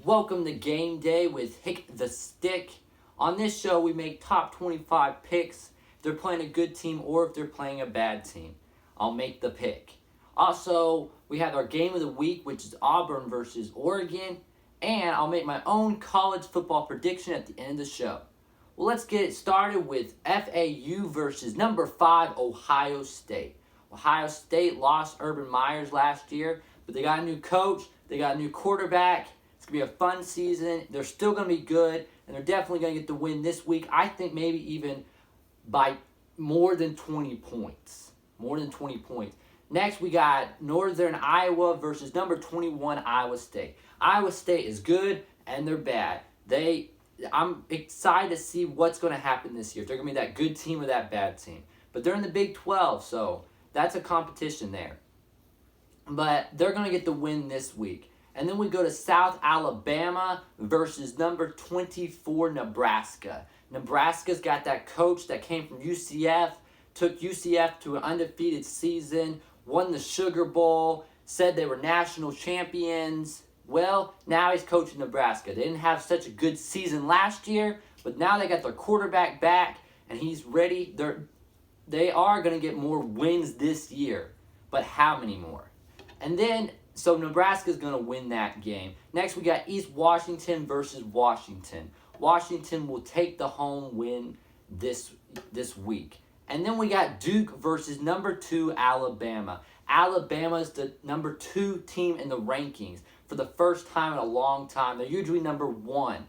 Welcome to Game Day with Hick the Stick. On this show, we make top 25 picks if they're playing a good team or if they're playing a bad team. I'll make the pick. Also, we have our game of the week, which is Auburn versus Oregon, and I'll make my own college football prediction at the end of the show. Well, let's get it started with FAU versus number 5 Ohio State. Ohio State lost Urban Myers last year, but they got a new coach, they got a new quarterback. It's going to be a fun season. They're still going to be good, and they're definitely going to get the win this week. I think maybe even by more than 20 points. More than 20 points. Next, we got Northern Iowa versus number 21 Iowa State. Iowa State is good, and they're bad. I'm excited to see what's going to happen this year. If they're going to be that good team or that bad team. But they're in the Big 12, so that's a competition there. But they're going to get the win this week. And then we go to South Alabama versus number 24 Nebraska. Nebraska's got that coach that came from UCF, took UCF to an undefeated season, won the Sugar Bowl, said they were national champions. Well, now he's coaching Nebraska. They didn't have such a good season last year, but now they got their quarterback back, and he's ready. They are going to get more wins this year, but how many more? And then, so Nebraska's going to win that game. Next, we got East Washington versus Washington. Washington will take the home win this week. And then we got Duke versus number 2 Alabama. Alabama is the number 2 team in the rankings for the first time in a long time. They're usually number 1.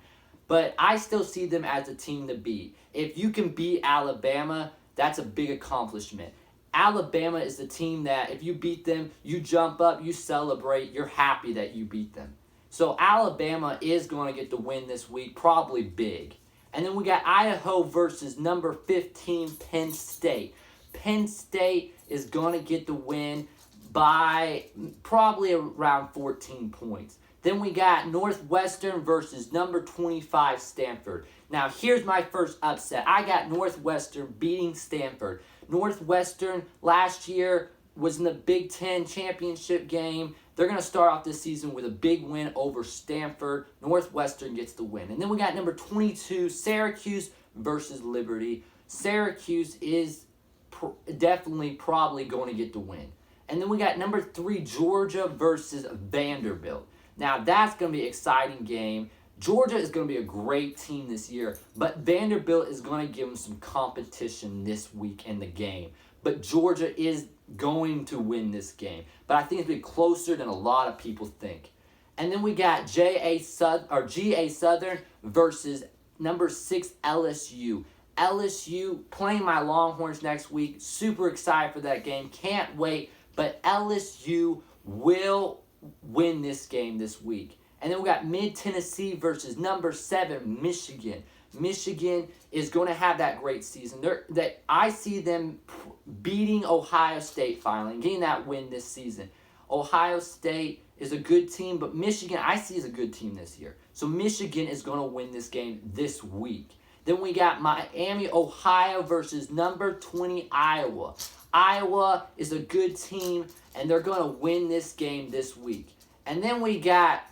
But I still see them as a team to beat. If you can beat Alabama, that's a big accomplishment. Alabama is the team that if you beat them, you jump up, you celebrate, you're happy that you beat them. So Alabama is going to get the win this week, probably big. And then we got Idaho versus number 15 Penn State. Penn State is going to get the win by probably around 14 points. Then we got Northwestern versus number 25 Stanford. Now here's my first upset. I got Northwestern beating Stanford. Northwestern last year was in the Big Ten championship game. They're going to start off this season with a big win over Stanford. Northwestern gets the win. And then we got number 22, Syracuse versus Liberty. Syracuse is definitely probably going to get the win. And then we got number 3, Georgia versus Vanderbilt. Now that's going to be an exciting game. Georgia is going to be a great team this year, but Vanderbilt is going to give them some competition this week in the game. But Georgia is going to win this game. But I think it's going to be closer than a lot of people think. And then we got GA Southern versus number 6 LSU. LSU playing my Longhorns next week. Super excited for that game. Can't wait. But LSU will win this game this week. And then we got Mid-Tennessee versus number 7 Michigan. Michigan is going to have that great season. I see them beating Ohio State finally and getting that win this season. Ohio State is a good team, but Michigan I see is a good team this year. So Michigan is going to win this game this week. Then we got Miami, Ohio versus number 20 Iowa. Iowa is a good team, and they're going to win this game this week. And then we got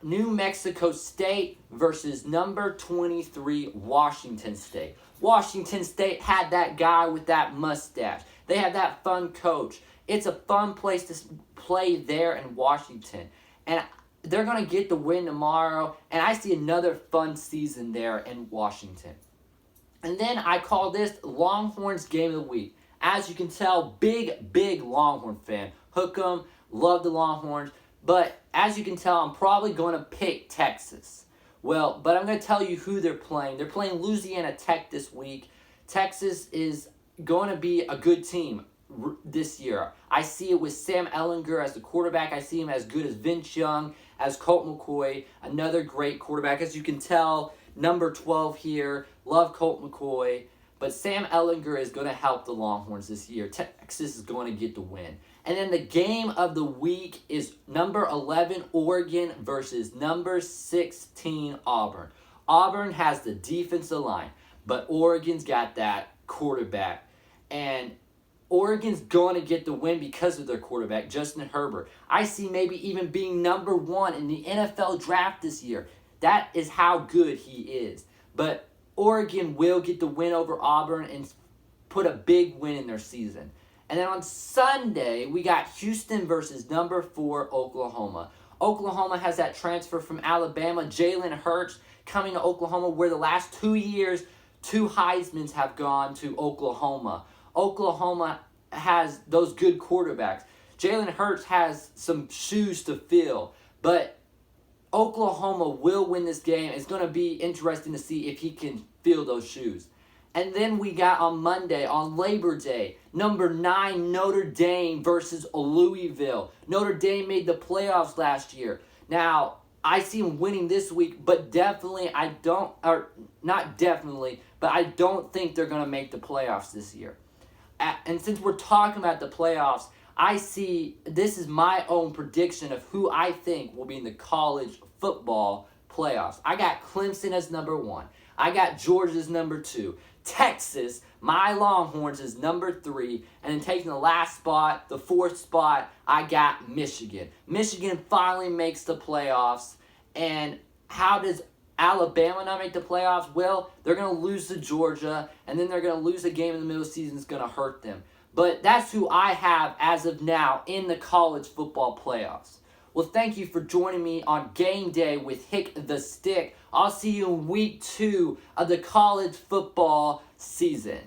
New Mexico State versus number 23 Washington State. Washington State had that guy with that mustache. They have that fun coach. It's a fun place to play there in Washington. And they're going to get the win tomorrow. And I see another fun season there in Washington. And then I call this Longhorns Game of the Week. As you can tell, big Longhorn fan. Hook 'em, love the Longhorns. But as you can tell, I'm probably going to pick Texas. Well, but I'm going to tell you who they're playing. They're playing Louisiana Tech this week. Texas is going to be a good team this year. I see it with Sam Ehlinger as the quarterback. I see him as good as Vince Young, as Colt McCoy, another great quarterback. As you can tell, number 12 here. Love Colt McCoy. But Sam Ehlinger is going to help the Longhorns this year. Texas is going to get the win. And then the game of the week is number 11 Oregon versus number 16 Auburn. Auburn has the defensive line, but Oregon's got that quarterback. And Oregon's going to get the win because of their quarterback, Justin Herbert. I see maybe even being number 1 in the NFL draft this year. That is how good he is. But Oregon will get the win over Auburn and put a big win in their season. And then on Sunday, we got Houston versus number 4 Oklahoma. Oklahoma has that transfer from Alabama, Jalen Hurts, coming to Oklahoma, where the last 2 years, 2 Heismans have gone to Oklahoma. Oklahoma has those good quarterbacks. Jalen Hurts has some shoes to fill, but Oklahoma will win this game. It's going to be interesting to see if he can fill those shoes. And then we got on Monday, on Labor Day, number 9 Notre Dame versus Louisville. Notre Dame made the playoffs last year. Now, I see them winning this week, but definitely I don't think they're going to make the playoffs this year. And since we're talking about the playoffs, this is my own prediction of who I think will be in the college football playoffs. I got Clemson as number 1. I got Georgia as number 2. Texas, my Longhorns, is number 3. And then taking the last spot, the 4th spot, I got Michigan. Michigan finally makes the playoffs. And how does Alabama not make the playoffs? Well, they're going to lose to Georgia, and then they're going to lose a game in the middle of the season. It's going to hurt them. But that's who I have as of now in the college football playoffs. Well, thank you for joining me on Game Day with Hick the Stick. I'll see you in week 2 of the college football season.